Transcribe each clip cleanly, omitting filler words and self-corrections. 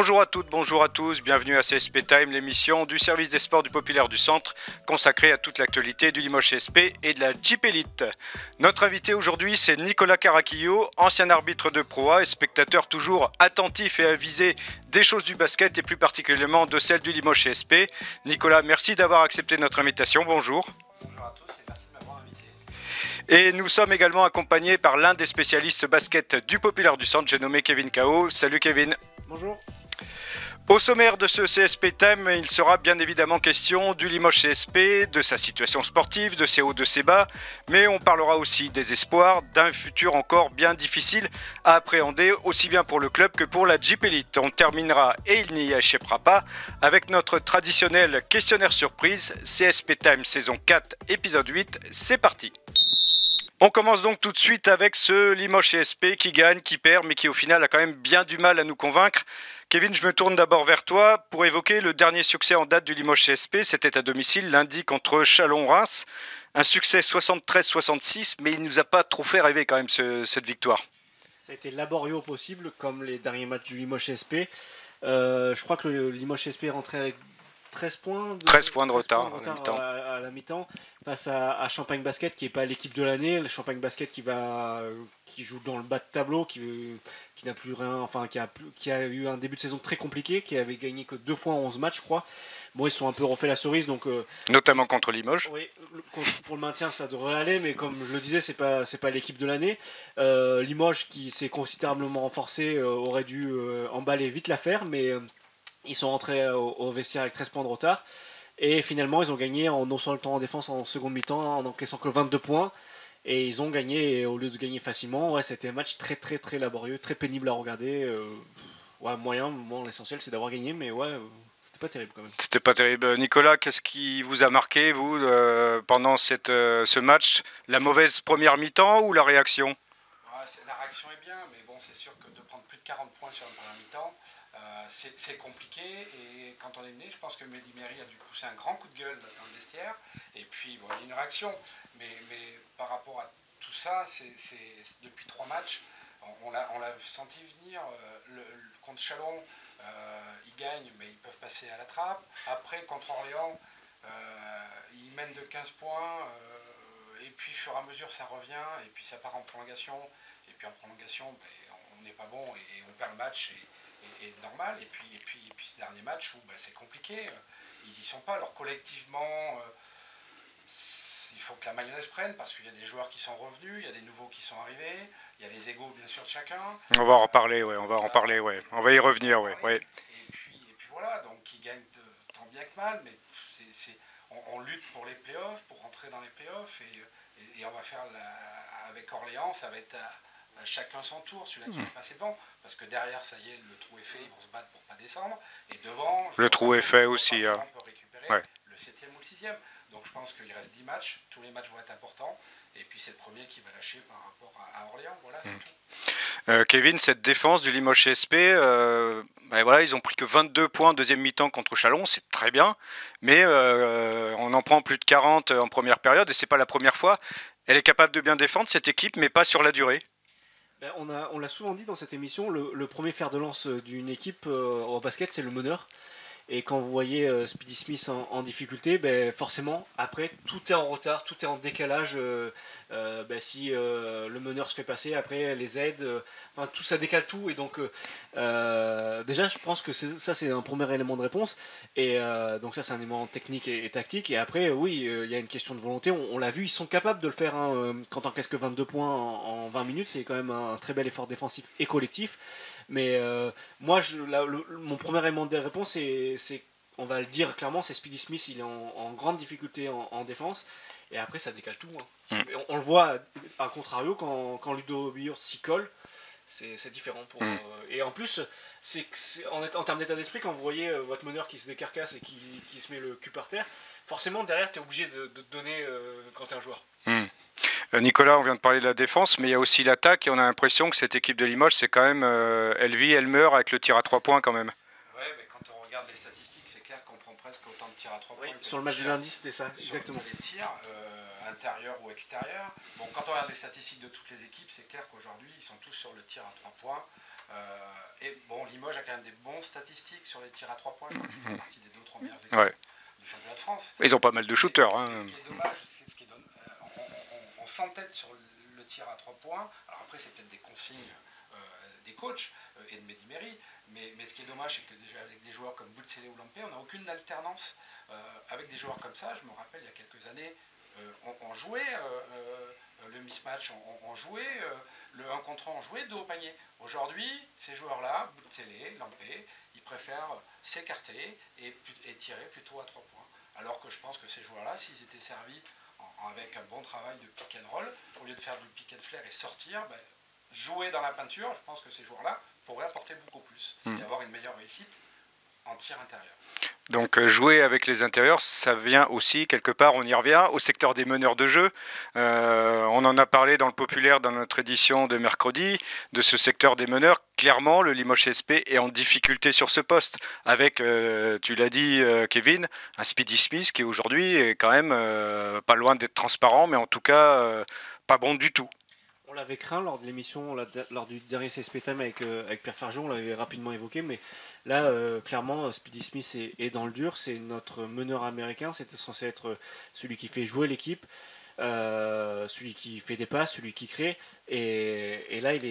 Bonjour à toutes, bonjour à tous, bienvenue à CSP Time, l'émission du service des sports du Populaire du Centre, consacrée à toute l'actualité du Limoges CSP et de la Jeep Elite. Notre invité aujourd'hui, c'est Nicolas Caraquillo, ancien arbitre de Pro A et spectateur toujours attentif et avisé des choses du basket et plus particulièrement de celles du Limoges CSP. Nicolas, merci d'avoir accepté notre invitation, bonjour. Bonjour à tous et merci de m'avoir invité. Et nous sommes également accompagnés par l'un des spécialistes basket du Populaire du Centre, j'ai nommé Kevin Kao. Salut Kevin. Bonjour. Au sommaire de ce CSP Time, il sera bien évidemment question du Limoges CSP, de sa situation sportive, de ses hauts, de ses bas, mais on parlera aussi des espoirs, d'un futur encore bien difficile à appréhender, aussi bien pour le club que pour la Jeep Elite. On terminera, et il n'y échappera pas, avec notre traditionnel questionnaire surprise, CSP Time saison 4, épisode 8, c'est parti. On commence donc tout de suite avec ce Limoges CSP qui gagne, qui perd, mais qui au final a quand même bien du mal à nous convaincre. Kevin, je me tourne d'abord vers toi pour évoquer le dernier succès en date du Limoges CSP. C'était à domicile lundi contre Chalon-Reims. Un succès 73-66, mais il ne nous a pas trop fait rêver quand même cette victoire. Ça a été laborieux au possible, comme les derniers matchs du Limoges CSP. Je crois que le Limoges CSP est rentré avec 13 points de retard à la mi-temps face à Champagne Basket qui n'est pas l'équipe de l'année. Le Champagne Basket qui joue dans le bas de tableau, qui n'a plus rien, enfin qui a eu un début de saison très compliqué, qui avait gagné que 2 fois en 11 matchs, je crois. Bon, ils sont un peu refait la cerise, donc notamment contre Limoges. Oui, pour le maintien ça devrait aller, mais comme je le disais, c'est pas l'équipe de l'année. Limoges qui s'est considérablement renforcé aurait dû emballer vite l'affaire, mais ils sont rentrés au vestiaire avec 13 points de retard. Et finalement, ils ont gagné en haussant le temps en défense en seconde mi-temps, en encaissant que 22 points. Et ils ont gagné, et au lieu de gagner facilement, c'était un match très très très laborieux, très pénible à regarder. Moyen, bon, l'essentiel c'est d'avoir gagné, mais c'était pas terrible quand même. C'était pas terrible. Nicolas, qu'est-ce qui vous a marqué, vous, pendant ce match? La mauvaise première mi-temps ou la réaction? La réaction est bien, mais bon, c'est sûr que de prendre plus de 40 points sur une première mi-temps, c'est compliqué. Et quand on est né, je pense que Mehdi Mairie a dû pousser un grand coup de gueule dans le vestiaire. Et puis, bon, il y a une réaction. Mais par rapport à tout ça, depuis 3 matchs, on l'a senti venir. Contre Chalon, ils gagnent, mais ils peuvent passer à la trappe. Après, contre Orléans, ils mènent de 15 points. Et puis, au fur et à mesure, ça revient. Et puis, ça part en prolongation. Et puis, en prolongation, on n'est pas bon et on perd le match. Et normal. Et puis ce dernier match où c'est compliqué. Ils n'y sont pas. Alors, collectivement, il faut que la mayonnaise prenne parce qu'il y a des joueurs qui sont revenus, il y a des nouveaux qui sont arrivés, il y a les égos, bien sûr, de chacun. On va en reparler, ouais. On va y revenir, ouais. Et puis voilà, donc ils gagnent tant bien que mal, mais on lutte pour les playoffs, pour rentrer dans les playoffs, et on va faire avec Orléans, ça va être à chacun son tour, celui-là qui va passer devant, parce que derrière, ça y est, le trou est fait, ils vont se battre pour pas descendre, et devant, le trou est fait aussi. On peut récupérer le 7e ou le 6e. Donc je pense qu'il reste 10 matchs, tous les matchs vont être importants, et puis c'est le premier qui va lâcher par rapport à Orléans, voilà, c'est tout. Kevin, cette défense du Limoges CSP, ils ont pris que 22 points en deuxième mi-temps contre Chalon, c'est très bien, mais on en prend plus de 40 en première période, et c'est pas la première fois. Elle est capable de bien défendre cette équipe, mais pas sur la durée. On l'a souvent dit dans cette émission, le premier fer de lance d'une équipe au basket, c'est le meneur. Et quand vous voyez Speedy Smith en difficulté, forcément, après, tout est en retard, tout est en décalage. Si le meneur se fait passer, après, les aides, tout ça décale tout. Et donc, déjà, je pense que ça, c'est un premier élément de réponse. Et donc ça, c'est un élément technique et tactique. Et après, oui, il y a une question de volonté. On l'a vu, ils sont capables de le faire. Quand on encaisse que 22 points en 20 minutes, c'est quand même un très bel effort défensif et collectif. Mais moi, mon premier élément de réponse, c'est, on va le dire clairement, c'est Speedy Smith. Il est en grande difficulté en défense. Et après, ça décale tout. On le voit, à contrario, quand Ludo Billard s'y colle, c'est différent. Et en plus, en termes d'état d'esprit, quand vous voyez votre meneur qui se décarcasse et qui se met le cul par terre, forcément, derrière, tu es obligé de te donner quand tu es un joueur. Nicolas, on vient de parler de la défense, mais il y a aussi l'attaque et on a l'impression que cette équipe de Limoges, c'est quand même, elle vit, elle meurt avec le tir à 3 points quand même. Ouais, mais quand on regarde les statistiques, c'est clair qu'on prend presque autant de tirs à 3 points. Sur le match du lundi, c'était ça, exactement. Les tirs, intérieurs ou extérieurs. Bon, quand on regarde les statistiques de toutes les équipes, c'est clair qu'aujourd'hui, ils sont tous sur le tir à 3 points. Et bon, Limoges a quand même des bons statistiques sur les tirs à 3 points. Je crois qu'ils font partie des 2 ou 3 meilleures équipes du championnat de France. Ils ont pas mal de shooters. Ce qui est dommage, on s'entête sur le tir à 3 points. Alors après, c'est peut-être des consignes des coachs et de Mehdi Mairie. Mais ce qui est dommage, c'est que déjà avec des joueurs comme Boutsele ou Lampé, on n'a aucune alternance. Avec des joueurs comme ça, je me rappelle, il y a quelques années, on jouait le mismatch, on jouait le 1 contre 1, on jouait 2 au panier. Aujourd'hui, ces joueurs-là, Boutsele, Lampé, ils préfèrent s'écarter et tirer plutôt à 3 points. Alors que je pense que ces joueurs-là, s'ils étaient servis avec un bon travail de pick and roll, au lieu de faire du pick and flare et sortir, jouer dans la peinture, je pense que ces joueurs-là pourraient apporter beaucoup plus et avoir une meilleure réussite en tir intérieur. Donc jouer avec les intérieurs, ça vient aussi, quelque part, on y revient, au secteur des meneurs de jeu. On en a parlé dans le populaire, dans notre édition de mercredi, de ce secteur des meneurs. Clairement, le Limoges SP est en difficulté sur ce poste, avec, tu l'as dit Kevin, un Speedy Smith qui aujourd'hui est quand même pas loin d'être transparent, mais en tout cas pas bon du tout. On l'avait craint lors de l'émission, lors du dernier CSP Time avec Pierre Fargeon, on l'avait rapidement évoqué, mais là, clairement, Speedy Smith est dans le dur, c'est notre meneur américain, c'était censé être celui qui fait jouer l'équipe, celui qui fait des passes, celui qui crée, et là, il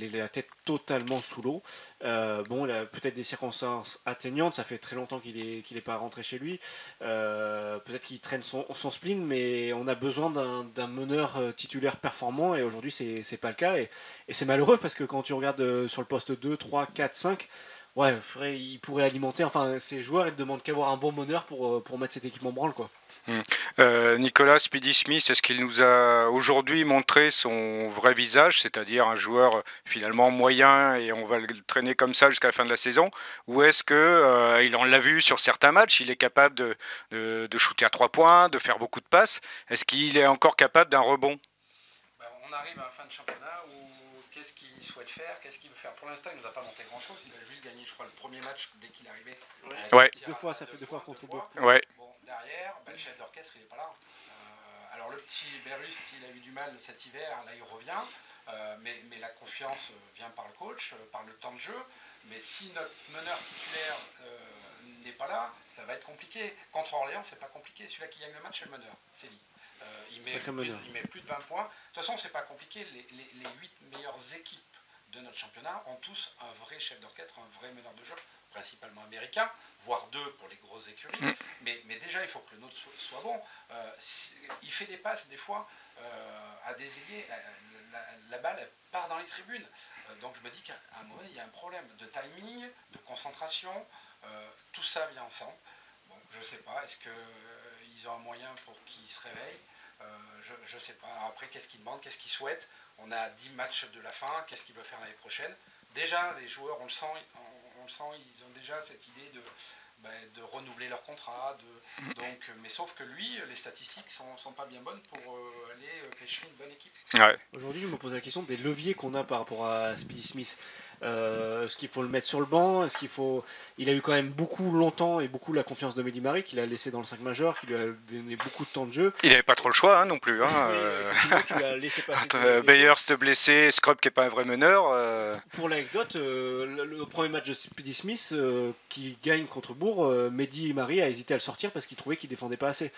est la tête totalement sous l'eau. Bon, il a peut-être des circonstances atteignantes, ça fait très longtemps qu'il est pas rentré chez lui, peut-être qu'il traîne son spleen, mais on a besoin d'un meneur titulaire performant, et aujourd'hui, c'est pas le cas, et c'est malheureux, parce que quand tu regardes sur le poste 2, 3, 4, 5, ouais, il pourrait alimenter, enfin, ces joueurs, ils ne demandent qu'avoir un bon meneur pour mettre cette équipe en branle, quoi. Nicolas Speedy Smith, est-ce qu'il nous a aujourd'hui montré son vrai visage, c'est-à-dire un joueur finalement moyen et on va le traîner comme ça jusqu'à la fin de la saison, ou est-ce que il en l'a vu sur certains matchs, il est capable de shooter à 3 points, de faire beaucoup de passes, est-ce qu'il est encore capable d'un rebond? On arrive à la fin de championnat où qu'est-ce qu'il souhaite faire, qu'est-ce qu'il veut faire. Pour l'instant, il ne nous a pas monté grand-chose, il a juste gagné, je crois, le premier match dès qu'il est arrivé. Ouais. Ça fait deux fois contre Bourg. Ouais. Bon, derrière, le chef d'orchestre, il n'est pas là. Alors le petit Berust, il a eu du mal cet hiver, là il revient, mais la confiance vient par le coach, par le temps de jeu. Mais si notre meneur titulaire n'est pas là, ça va être compliqué. Contre Orléans, c'est pas compliqué. Celui-là qui gagne le match, c'est le meneur, c'est lui. Il met plus de 20 points. De toute façon, c'est pas compliqué. Les 8 meilleures équipes de notre championnat ont tous un vrai chef d'orchestre, un vrai meneur de jeu, principalement américain, voire 2 pour les grosses écuries. Mais déjà, il faut que le nôtre soit bon. Il fait des passes, des fois, à des ailiers. La balle, elle part dans les tribunes. Donc je me dis qu'à un moment, il y a un problème de timing, de concentration. Tout ça vient ensemble. Bon, je ne sais pas. Est-ce qu'ils ont un moyen pour qu'ils se réveillent? Je ne sais pas. Alors après, qu'est-ce qu'ils demandent? Qu'est-ce qu'ils souhaitent? On a 10 matchs de la fin. Qu'est-ce qu'ils veulent faire l'année prochaine? Déjà, les joueurs, on le sent, ils ont déjà cette idée de renouveler leur contrat. Mais sauf que lui, les statistiques sont pas bien bonnes pour aller pêcher une bonne équipe. Ouais. Aujourd'hui, je me pose la question des leviers qu'on a par rapport à Speedy Smith. Est-ce qu'il faut le mettre sur le banc? Il a eu quand même beaucoup longtemps et beaucoup la confiance de Mehdi Mari, qu'il a laissé dans le 5 majeur, qui lui a donné beaucoup de temps de jeu. Il n'avait pas trop le choix non plus. Oui, qu'il a laissé passer. Bayerst blessé, Scrub qui n'est pas un vrai meneur. Pour l'anecdote, le premier match de Speedy Smith qui gagne contre Bourg, Mehdi Mari a hésité à le sortir parce qu'il trouvait qu'il défendait pas assez.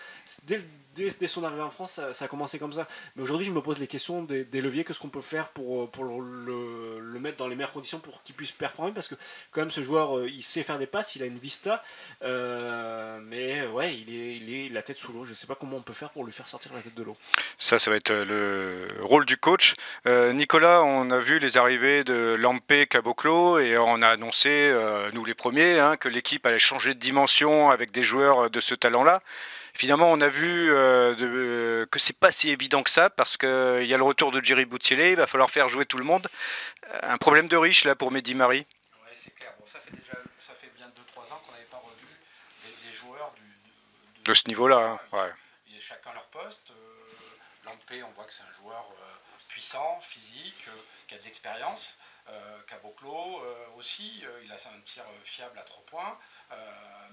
Dès son arrivée en France, ça a commencé comme ça. Mais aujourd'hui, je me pose les questions des leviers, qu'est-ce qu'on peut faire pour le mettre dans les meilleures conditions pour qu'il puisse performer, parce que quand même ce joueur, il sait faire des passes, il a une vista, mais ouais, il est la tête sous l'eau. Je sais pas comment on peut faire pour lui faire sortir la tête de l'eau. Ça va être le rôle du coach. Nicolas, on a vu les arrivées de Lampé, Caboclo, et on a annoncé, nous les premiers, que l'équipe allait changer de dimension avec des joueurs de ce talent-là. Finalement, on a vu que c'est pas si évident que ça, parce qu'il y a le retour de Jerry Boutsele, il va falloir faire jouer tout le monde. Un problème de riche là pour Mehdi Mari. Oui, c'est clair. Bon, ça fait bien 2-3 ans qu'on n'avait pas revu des joueurs de ce niveau-là. Ouais. Ils ont chacun leur poste. Lampé, on voit que c'est un joueur puissant, physique, qui a de l'expérience. Caboclo aussi, il a un tir fiable à 3 points.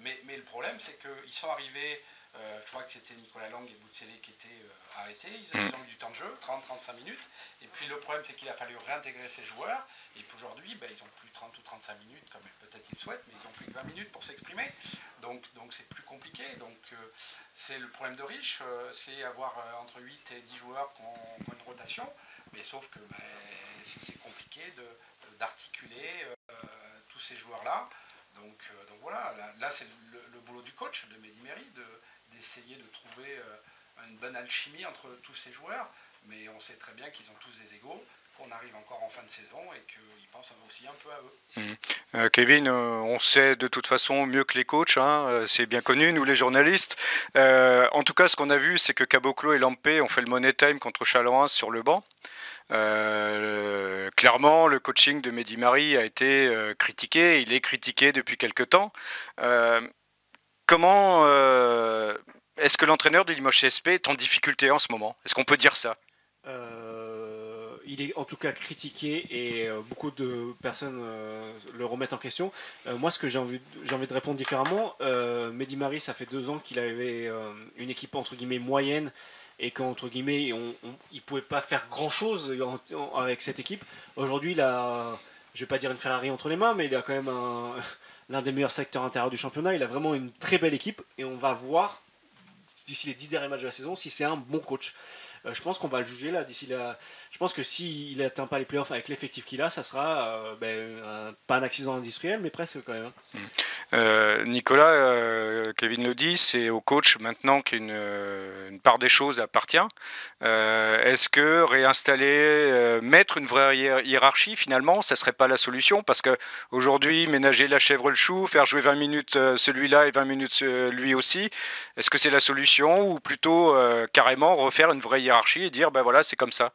Mais le problème, c'est qu'ils sont arrivés Je crois que c'était Nicolas Lang et Boutselé qui étaient arrêtés. Ils ont eu du temps de jeu, 30-35 minutes. Et puis le problème, c'est qu'il a fallu réintégrer ces joueurs. Et puis aujourd'hui, ils n'ont plus 30 ou 35 minutes, comme peut-être ils le souhaitent, mais ils n'ont plus que 20 minutes pour s'exprimer. Donc c'est plus compliqué. Donc c'est le problème de Riche, c'est avoir entre 8 et 10 joueurs qui ont une rotation. Mais sauf que c'est compliqué d'articuler tous ces joueurs-là. Donc voilà, là c'est le boulot du coach, de Mehdi Mairie, d'essayer de trouver une bonne alchimie entre tous ces joueurs, mais on sait très bien qu'ils ont tous des égos, qu'on arrive encore en fin de saison et qu'ils pensent aussi un peu à eux. Kevin, on sait de toute façon mieux que les coachs, hein, c'est bien connu, nous les journalistes. En tout cas, ce qu'on a vu, c'est que Caboclo et Lampé ont fait le money time contre Châlons sur le banc. Clairement, le coaching de Mehdi Mairie a été critiqué, il est critiqué depuis quelque temps. Comment est-ce que l'entraîneur de Limoges CSP est en difficulté en ce moment? Est-ce qu'on peut dire ça? Il est en tout cas critiqué et beaucoup de personnes le remettent en question. Moi, ce que j'ai envie de répondre différemment, Mehdi Mairie, ça fait 2 ans qu'il avait une équipe entre guillemets moyenne et qu'entre guillemets, il ne pouvait pas faire grand-chose avec cette équipe. Aujourd'hui, il a, je ne vais pas dire une Ferrari entre les mains, mais il a quand même l'un des meilleurs secteurs intérieurs du championnat. Il a vraiment une très belle équipe et on va voir d'ici les 10 derniers matchs de la saison si c'est un bon coach. Je pense qu'on va le juger là d'ici là. Je pense que s'il n'atteint pas les playoffs avec l'effectif qu'il a, ça sera pas un accident industriel, mais presque quand même. Nicolas, Kevin le dit, c'est au coach maintenant qu'une part des choses appartient. Est-ce que réinstaller, mettre une vraie hiérarchie finalement, ça serait pas la solution? Parce qu'aujourd'hui, ménager la chèvre le chou, faire jouer 20 minutes celui-là et 20 minutes lui aussi, est-ce que c'est la solution ou plutôt carrément refaire une vraie hiérarchie et dire voilà, c'est comme ça?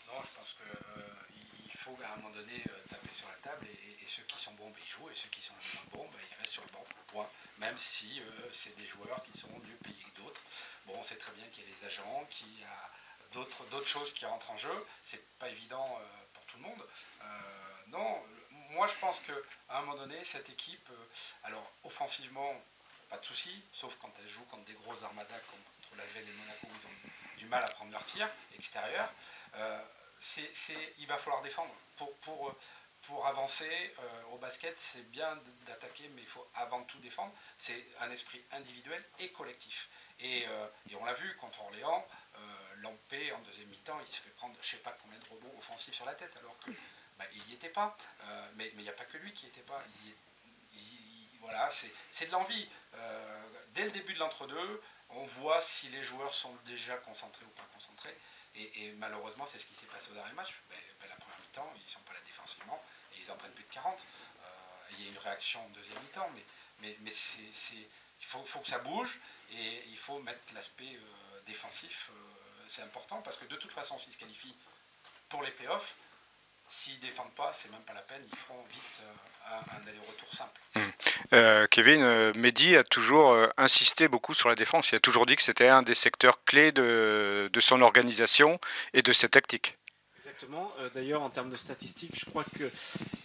Non, je pense qu'il faut à un moment donné taper sur la table et ceux qui sont bons, ils jouent, et ceux qui sont moins bons, ils restent sur le banc, point. Même si c'est des joueurs qui sont mieux payés que d'autres. Bon, on sait très bien qu'il y a des agents, qu'il y a d'autres choses qui rentrent en jeu. C'est pas évident pour tout le monde. Non, moi je pense qu'à un moment donné, cette équipe, alors offensivement, pas de souci, sauf quand elle joue contre des grosses armadas comme contre l'Asvel et Monaco, où ils ont du mal à prendre leur tir extérieur. Il va falloir défendre. Pour avancer au basket, c'est bien d'attaquer, mais il faut avant tout défendre. C'est un esprit individuel et collectif. Et on l'a vu contre Orléans, Lampé en deuxième mi-temps, il se fait prendre je ne sais pas combien de rebonds offensifs sur la tête, alors qu'il n'y était pas. Mais il n'y a pas que lui qui n'y était pas. Voilà, c'est de l'envie. Dès le début de l'entre-deux, on voit si les joueurs sont déjà concentrés ou pas concentrés. Et malheureusement, c'est ce qui s'est passé au dernier match. La première mi-temps, ils ne sont pas là défensivement et ils en prennent plus de 40. Il y a une réaction en deuxième mi-temps, mais il faut que ça bouge et il faut mettre l'aspect défensif. C'est important parce que de toute façon, s'ils se qualifient pour les playoffs, s'ils ne défendent pas, c'est même pas la peine, ils feront vite un aller-retour simple. Kevin, Mehdi a toujours insisté beaucoup sur la défense. Il a toujours dit que c'était un des secteurs clés de son organisation et de ses tactiques. Exactement. D'ailleurs, en termes de statistiques, je crois qu'il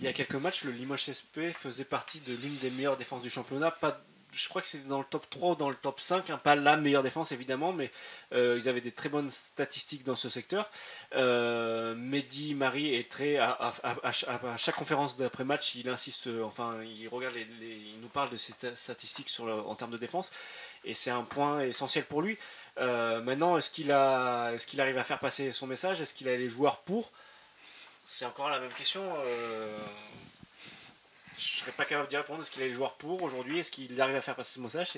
y a quelques matchs, le Limoges SP faisait partie de l'une des meilleures défenses du championnat. Je crois que c'est dans le top 3 ou dans le top 5, pas la meilleure défense évidemment, mais ils avaient des très bonnes statistiques dans ce secteur. Mehdi Mairie est très à chaque conférence d'après-match, il insiste, il regarde il nous parle de ses statistiques en termes de défense, et c'est un point essentiel pour lui. Maintenant, est-ce qu'il arrive à faire passer son message? Est-ce qu'il a les joueurs pour? C'est encore la même question. Je ne serais pas capable d'y répondre. Est-ce qu'il a les joueurs pour aujourd'hui? Est-ce qu'il arrive à faire passer ce message?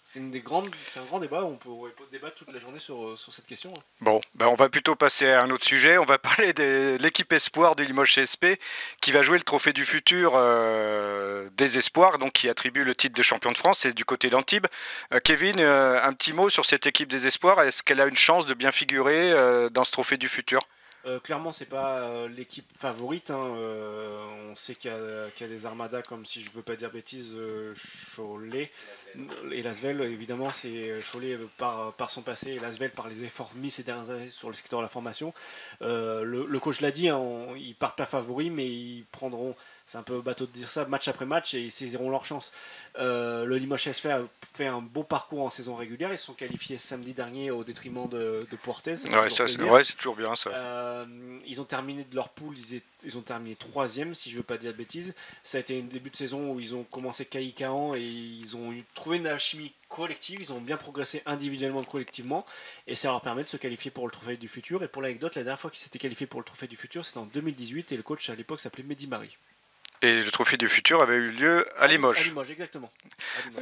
C'est un grand débat. On peut débattre toute la journée sur cette question. Bon, on va plutôt passer à un autre sujet. On va parler de l'équipe espoir du Limoges CSP qui va jouer le trophée du futur des espoirs, donc qui attribue le titre de champion de France. C'est du côté d'Antibes. Kevin, un petit mot sur cette équipe des espoirs. Est-ce qu'elle a une chance de bien figurer dans ce trophée du futur? Clairement, c'est pas l'équipe favorite. On sait qu'il y a des armadas comme, si je veux pas dire bêtises, Cholet et l'Asvel. Évidemment, c'est Cholet par son passé et l'Asvel par les efforts mis ces dernières années sur le secteur de la formation. Le coach l'a dit, ils partent pas favoris, mais ils prendront c'est un peu bateau de dire ça, match après match, et ils saisiront leur chance. Le Limoges SV a fait un beau parcours en saison régulière. Ils se sont qualifiés samedi dernier au détriment de Puertes. C'est toujours bien ça. Ils ont terminé de leur poule, ils ont terminé 3e, si je ne veux pas dire de bêtises. Ça a été un début de saison où ils ont commencé caïcaant et ils ont trouvé une alchimie collective. Ils ont bien progressé individuellement et collectivement. Et ça leur permet de se qualifier pour le Trophée du Futur. Et pour l'anecdote, la dernière fois qu'ils s'étaient qualifiés pour le Trophée du Futur, c'était en 2018 et le coach à l'époque s'appelait Mehdi Mari. Et le Trophée du Futur avait eu lieu à Limoges. À Limoges, exactement.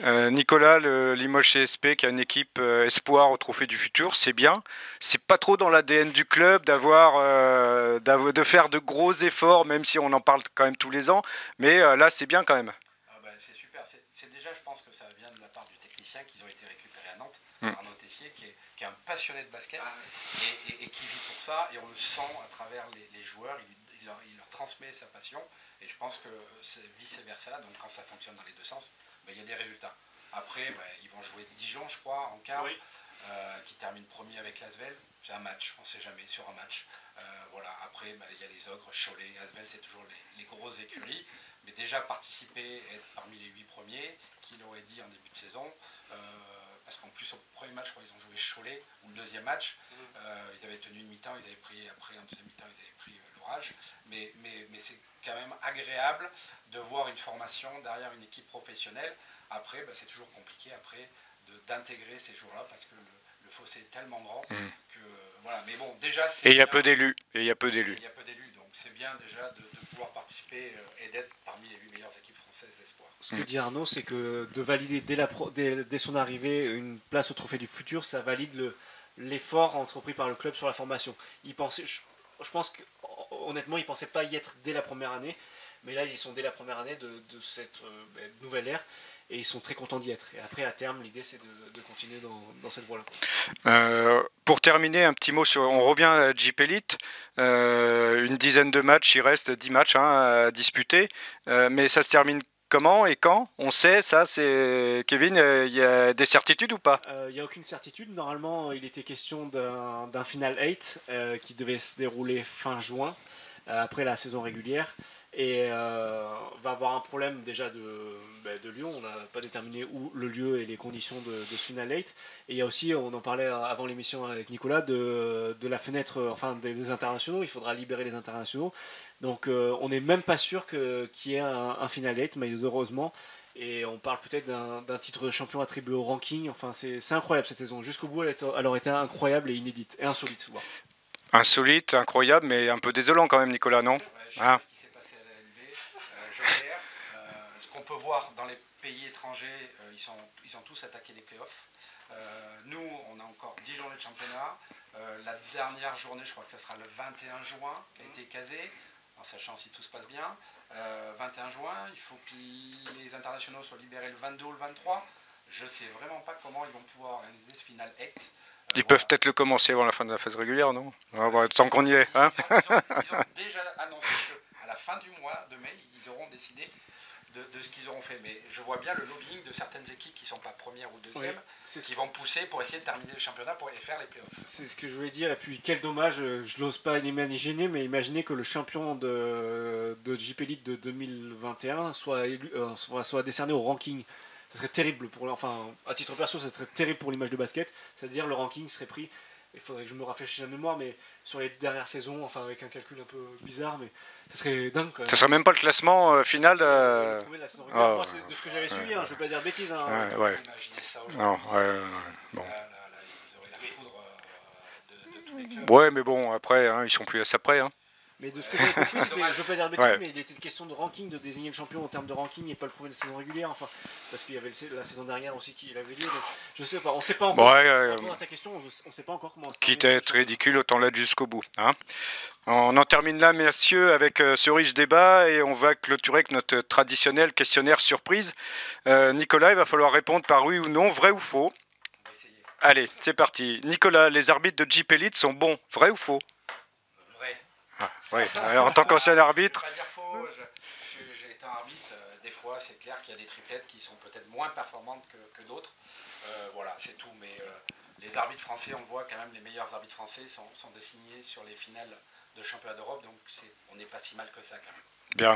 À Limoges. Nicolas, le Limoges CSP qui a une équipe espoir au Trophée du Futur, c'est bien. C'est pas trop dans l'ADN du club de faire de gros efforts, même si on en parle quand même tous les ans. Mais là, c'est bien quand même. C'est super. C'est déjà, je pense que ça vient de la part du technicien qu'ils ont été récupérés à Nantes, Arnaud Tessier, qui est un passionné de basket et qui vit pour ça. Et on le sent à travers les joueurs. Il leur transmet sa passion. Et je pense que c'est vice-versa, donc quand ça fonctionne dans les deux sens, il y a des résultats. Après, ils vont jouer Dijon, je crois, en quart, qui termine premier avec l'Asvel. C'est un match, on ne sait jamais, sur un match. Voilà. Après, il y a les Ogres, Cholet, Asvel, c'est toujours les grosses écuries. Mais déjà participer, être parmi les 8 premiers, qui l'aurait dit en début de saison, parce qu'en plus au premier match, je crois, ils ont joué Cholet, ou le deuxième match, ils avaient tenu une mi-temps, ils avaient pris, après en deuxième mi-temps, ils avaient pris l'orage. Mais c'est quand même agréable de voir une formation derrière une équipe professionnelle. Après, c'est toujours compliqué après d'intégrer ces joueurs-là parce que le fossé est tellement grand que voilà. Mais bon, déjà c'est. Et il y a peu d'élus. Donc c'est bien déjà de pouvoir participer et d'être parmi les 8 meilleures équipes françaises d'espoir. Ce que dit Arnaud, c'est que de valider dès son arrivée une place au Trophée du Futur, ça valide l'effort entrepris par le club sur la formation. Il pensait, je pense qu'honnêtement, ils ne pensaient pas y être dès la première année, mais là, ils y sont dès la première année de cette nouvelle ère, et ils sont très contents d'y être. Et après, à terme, l'idée, c'est de continuer dans cette voie-là. Pour terminer, un petit mot on revient à Jeep Elite. Une dizaine de matchs, il reste 10 matchs à disputer, mais ça se termine comment et quand? On sait, ça, c'est Kevin, il y a des certitudes ou pas? Il n'y a aucune certitude. Normalement, il était question d'un Final 8 qui devait se dérouler fin juin, après la saison régulière. Et va avoir un problème déjà de Lyon. On n'a pas déterminé où le lieu et les conditions de ce Final 8. Et il y a aussi, on en parlait avant l'émission avec Nicolas, de la fenêtre des internationaux. Il faudra libérer les internationaux. Donc on n'est même pas sûr qu'il y ait un Final 8, mais heureusement. Et on parle peut-être d'un titre de champion attribué au ranking. Enfin, c'est incroyable cette saison. Jusqu'au bout, elle aurait été incroyable et inédite. Et insolite. Wow. Insolite, incroyable, mais un peu désolant quand même, Nicolas, non? Ce qui s'est passé à la LNB, ce qu'on peut voir dans les pays étrangers, ils ont tous attaqué les playoffs. Nous, on a encore 10 journées de championnat. La dernière journée, je crois que ça sera le 21 juin, qui a été casée, en sachant si tout se passe bien. 21 juin, il faut que les internationaux soient libérés le 22 ou le 23. Je ne sais vraiment pas comment ils vont pouvoir organiser ce Final 8. Ils peuvent peut-être le commencer avant la fin de la phase régulière, non? Tant qu'on y est. Hein, ils ont déjà annoncé qu'à la fin du mois de mai, ils auront décidé de ce qu'ils auront fait. Mais je vois bien le lobbying de certaines équipes qui ne sont pas premières ou deuxièmes, qui vont pousser pour essayer de terminer le championnat pour faire les playoffs. C'est ce que je voulais dire. Et puis quel dommage, je n'ose pas l'imaginer, mais imaginez que le champion de JP Elite de 2021 soit décerné au ranking. Ce serait terrible à titre perso, ça serait terrible pour l'image de basket. C'est-à-dire le ranking serait pris, il faudrait que je me rafraîchisse la mémoire, mais sur les dernières saisons, avec un calcul un peu bizarre, mais ça serait dingue quand même. Ça serait même pas le classement final de la saison régulière. Moi, c'est de ce que j'avais suivi, je ne veux pas dire de bêtises. Imaginez ça aujourd'hui. Bon. Là, ils auraient la foudre de tous les clubs. Ouais, mais bon, après, ils sont plus à ça près. Mais de ce que j'ai compris, je ne veux pas dire de bêtises, mais il était question de ranking, de désigner le champion en termes de ranking et pas le premier de la saison régulière. Parce qu'il y avait la saison dernière aussi qui l'avait lieu. Donc je sais pas, on ne sait pas encore. Pour répondre à ta question, on ne sait pas encore comment. Quitte à être ridicule, autant l'être jusqu'au bout. Hein. On en termine là, messieurs, avec ce riche débat et on va clôturer avec notre traditionnel questionnaire surprise. Nicolas, il va falloir répondre par oui ou non, vrai ou faux. On va essayer. Allez, c'est parti. Nicolas, les arbitres de Jeep Elite sont bons, vrai ou faux? Oui, en tant qu'ancien arbitre. Je ne vais pas dire faux, j'ai été arbitre, des fois c'est clair qu'il y a des triplettes qui sont peut-être moins performantes que d'autres. Voilà, c'est tout, mais les arbitres français, on le voit quand même, les meilleurs arbitres français sont désignés sur les finales de championnat d'Europe, donc on n'est pas si mal que ça quand même. Bien.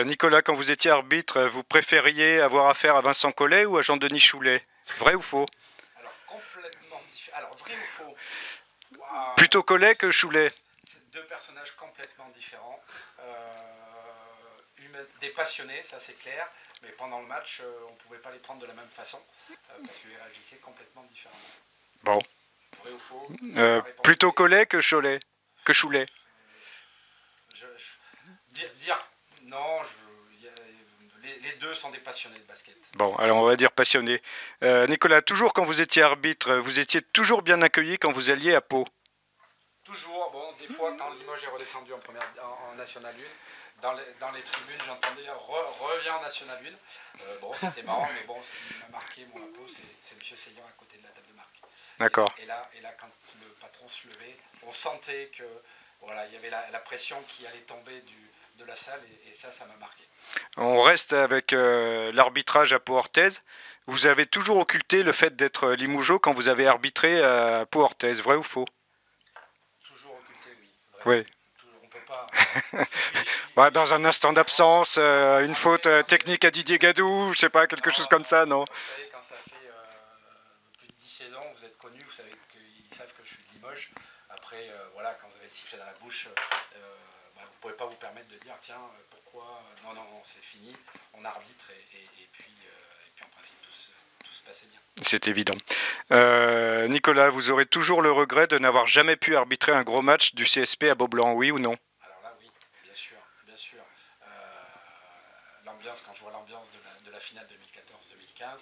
Nicolas, quand vous étiez arbitre, vous préfériez avoir affaire à Vincent Collet ou à Jean-Denis Choulet? Vrai ou faux? Alors, complètement différent. Alors, vrai ou faux? Wow. Plutôt Collet que Choulet? C'est deux personnages complètement différents. Des passionnés, ça c'est clair, mais pendant le match, on ne pouvait pas les prendre de la même façon, parce qu'ils réagissaient complètement différemment. Bon. Vrai ou faux? Plutôt Collet que Choulet? Dire non, les deux sont des passionnés de basket. Bon, alors on va dire passionnés. Nicolas, toujours quand vous étiez arbitre, vous étiez toujours bien accueilli quand vous alliez à Pau? Toujours, bon, des fois quand Limoges est redescendu en National 1, dans les tribunes j'entendais reviens en National 1. Bon, c'était marrant, mais bon, ce qui m'a marqué, moi, à Pau, c'est M. Seillan à côté de la table de marque. D'accord. Et là, quand le patron se levait, on sentait que voilà, il y avait la pression qui allait tomber de la salle, et ça m'a marqué. On reste avec l'arbitrage à Pau-Orthez. Vous avez toujours occulté le fait d'être Limougeot quand vous avez arbitré à Pau-Orthez, vrai ou faux? Toujours occulté, oui. Vraiment. Oui. On peut pas. Bah, dans un instant d'absence, une faute technique à Didier Gadou, je sais pas, quelque chose comme ça, non? Vous savez, quand ça fait plus de 10 saisons, vous êtes connu, vous savez qu'ils savent que je suis de Limoges. Après, voilà, quand vous avez le sifflet dans la bouche, vous ne pouvez pas vous permettre de dire tiens, pourquoi non, c'est fini, on arbitre et puis en principe tout se passait bien. C'est évident. Nicolas, vous aurez toujours le regret de n'avoir jamais pu arbitrer un gros match du CSP à Beaublanc, oui ou non? Alors là, oui, bien sûr. L'ambiance, quand je vois l'ambiance de la finale 2014-2015,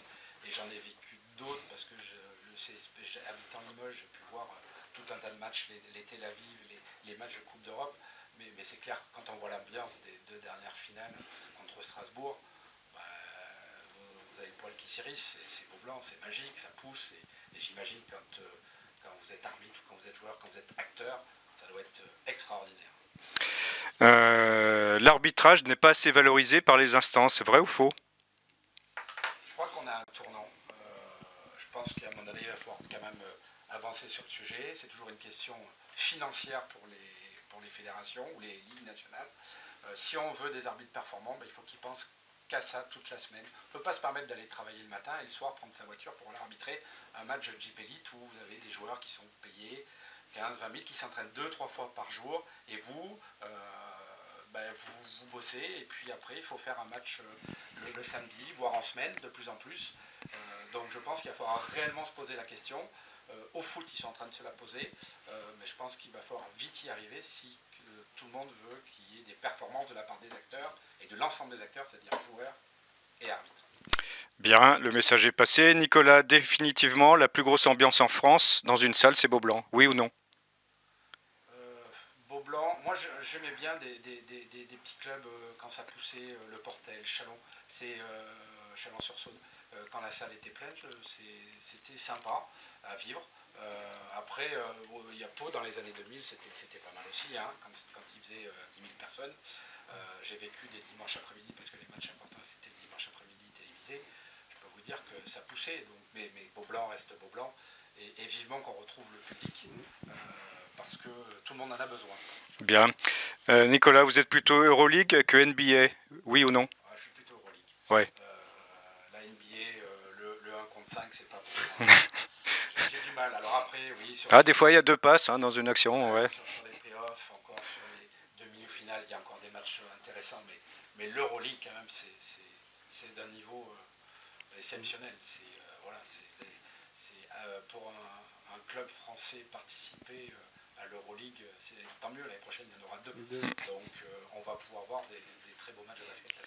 et j'en ai vécu d'autres parce que le CSP, habitant Limoges, j'ai pu voir tout un tas de matchs, les Tel Aviv, les matchs de Coupe d'Europe, mais c'est clair que quand on voit l'ambiance des deux dernières finales contre Strasbourg, vous avez le poil qui s'irrisse, c'est Beaublanc, c'est magique, ça pousse, et j'imagine quand vous êtes arbitre, quand vous êtes joueur, quand vous êtes acteur, ça doit être extraordinaire. L'arbitrage n'est pas assez valorisé par les instances, vrai ou faux? Je crois qu'on a un tournant. Je pense qu'à un moment donné, il va falloir quand même avancer sur le sujet. C'est toujours une question financière pour les fédérations ou les ligues nationales. Si on veut des arbitres performants, il faut qu'ils pensent qu'à ça toute la semaine. On ne peut pas se permettre d'aller travailler le matin et le soir prendre sa voiture pour aller arbitrer un match de Jeep Elite où vous avez des joueurs qui sont payés 15, 20 000, qui s'entraînent 2-3 fois par jour, et vous bossez, et puis après il faut faire un match le samedi, voire en semaine, de plus en plus. Donc je pense qu'il va falloir réellement se poser la question. Au foot, ils sont en train de se la poser, mais je pense qu'il va falloir vite y arriver si tout le monde veut qu'il y ait des performances de la part des acteurs, et de l'ensemble des acteurs, c'est-à-dire joueurs et arbitres. Bien, le message est passé. Nicolas, définitivement, la plus grosse ambiance en France, dans une salle, c'est Beaublanc, oui ou non? Beaublanc, moi j'aimais bien des petits clubs quand ça poussait, le Portel, Chalon, c'est Chalon-sur-Saône, quand la salle était pleine, c'était sympa à vivre. Après, il y a Pau dans les années 2000, c'était pas mal aussi, hein, quand il faisait 10 000 personnes. J'ai vécu des dimanches après-midi, parce que les matchs importants c'était le dimanche après-midi télévisé. Je peux vous dire que ça poussait, donc, mais Beaublanc reste Beaublanc, et vivement qu'on retrouve le public. Parce que tout le monde en a besoin. Bien. Nicolas, vous êtes plutôt Euroleague que NBA, oui ou non? Je suis plutôt Euroleague. Ouais. La NBA, le 1 contre 5, c'est pas pour moi. J'ai du mal. Alors après, oui. Des fois, il y a deux passes dans une action. Ouais. Sur les playoffs, encore sur les demi-finales, il y a encore des matchs intéressants. Mais l'Euroleague, quand même, c'est d'un niveau exceptionnel. Pour un club français participer à l'Euroleague, c'est tant mieux, l'année prochaine il y en aura deux. Donc on va pouvoir voir des très beaux matchs de basket la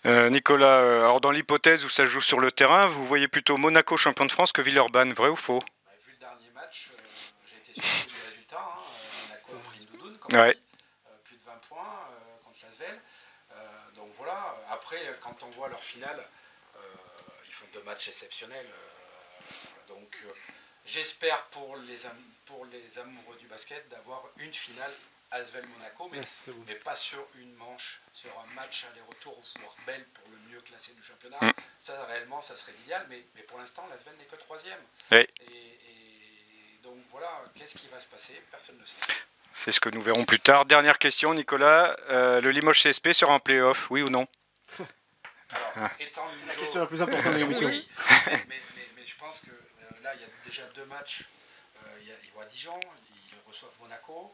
semaine. Nicolas, alors dans l'hypothèse où ça se joue sur le terrain, vous voyez plutôt Monaco champion de France que Villeurbanne, vrai ou faux? Vu le dernier match, j'ai été surpris du résultat. Monaco a pris une doudoune, comme ouais. Plus de 20 points contre l'Asvel. Donc voilà, après quand on voit leur finale, ils font deux matchs exceptionnels. Donc j'espère pour les amoureux du basket d'avoir une finale Asvel-Monaco, mais pas sur une manche, sur un match aller-retour, voire belle pour le mieux classé du championnat. Ça réellement, ça serait l'idéal, mais pour l'instant l'Asvel n'est que 3e. Ouais. Et donc voilà, qu'est-ce qui va se passer? Personne ne sait. C'est ce que nous verrons plus tard. Dernière question, Nicolas. Le Limoges CSP sera en play-off, oui ou non? Alors, étant C'est la question la plus importante de l'émission. Oui, mais je pense que là, il y a déjà 2 matchs. Ils vont à Dijon, ils reçoivent Monaco.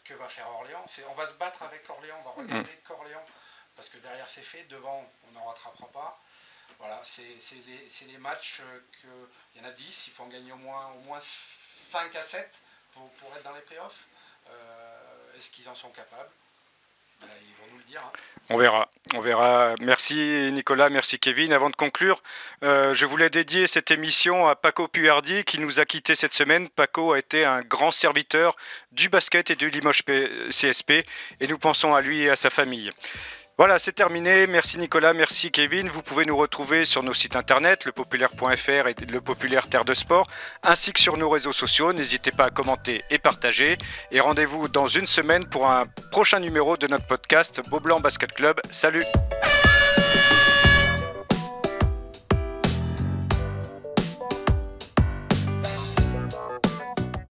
Que va faire Orléans? On va se battre avec Orléans, on va regarder qu'Orléans. Parce que derrière c'est fait, devant on n'en rattrapera pas. Voilà, c'est les matchs il y en a 10, il faut en gagner au moins 5 à 7 pour être dans les playoffs. Est-ce qu'ils en sont capables? Ils vont nous le dire. Hein. On verra. Merci Nicolas, merci Kevin. Avant de conclure, je voulais dédier cette émission à Paco Puardi qui nous a quittés cette semaine. Paco a été un grand serviteur du basket et du Limoges CSP et nous pensons à lui et à sa famille. Voilà, c'est terminé. Merci Nicolas, merci Kevin. Vous pouvez nous retrouver sur nos sites internet, lepopulaire.fr et le Populaire Terre de Sport, ainsi que sur nos réseaux sociaux. N'hésitez pas à commenter et partager. Et rendez-vous dans une semaine pour un prochain numéro de notre podcast Beaublanc Basket Club. Salut!